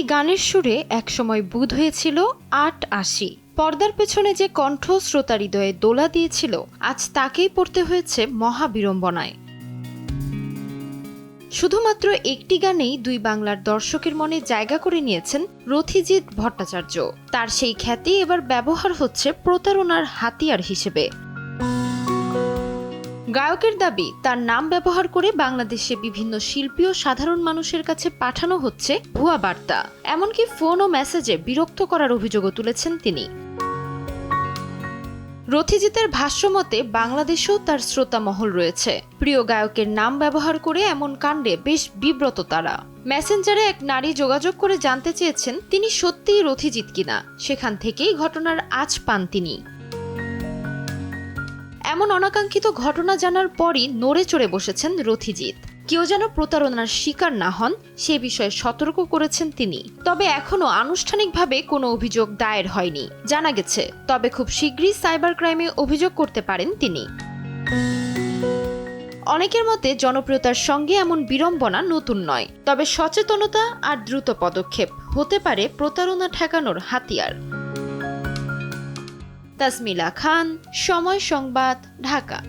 এই গানের সুরে একসময় বুঁদ হয়েছিল ৮-৮০। পর্দার পেছনে যে কণ্ঠ শ্রোতা হৃদয়ে দোলা দিয়েছিল, আজ তাকেই পড়তে হয়েছে মহাবিড়ম্বনায়। শুধুমাত্র একটি গানেই দুই বাংলার দর্শকের মনে জায়গা করে নিয়েছেন রথিজিৎ ভট্টাচার্য। তার সেই খ্যাতি এবার ব্যবহার হচ্ছে প্রতারণার হাতিয়ার হিসেবে। গায়কের দাবি, তার নাম ব্যবহার করে বাংলাদেশে বিভিন্ন শিল্পী ও সাধারণ মানুষের কাছে পাঠানো হচ্ছে ভুয়া বার্তা। এমনকি ফোন ও মেসেজে বিরক্ত করার অভিযোগও তুলেছেন তিনি। রথিজিতের ভাষ্যমতে বাংলাদেশেও তার শ্রোতা মহল রয়েছে। প্রিয় গায়কের নাম ব্যবহার করে এমন কাণ্ডে বেশ বিব্রত তারা। মেসেঞ্জারে এক নারী যোগাযোগ করে জানতে চেয়েছেন তিনি সত্যিই রথিজিৎ কিনা। সেখান থেকেই ঘটনার আঁচ পান তিনি। এমন অনাকাঙ্ক্ষিত ঘটনা জানার পরই নড়ে চড়ে বসেছেন রথিজিৎ। কেউ যেন প্রতারণার শিকার না হন সে বিষয়ে সতর্ক করেছেন তিনি। তবে এখনো আনুষ্ঠানিকভাবে কোনো অভিযোগ দায়ের হয়নি জানা গেছে। তবে খুব শীঘ্রই সাইবার ক্রাইমে অভিযোগ করতে পারেন তিনি। অনেকের মতে জনপ্রিয়তার সঙ্গে এমন বিড়ম্বনা নতুন নয়, তবে সচেতনতা আর দ্রুত পদক্ষেপ হতে পারে প্রতারণা ঠেকানোর হাতিয়ার। তাসমিলা খান, সময় সংবাদ, ঢাকা।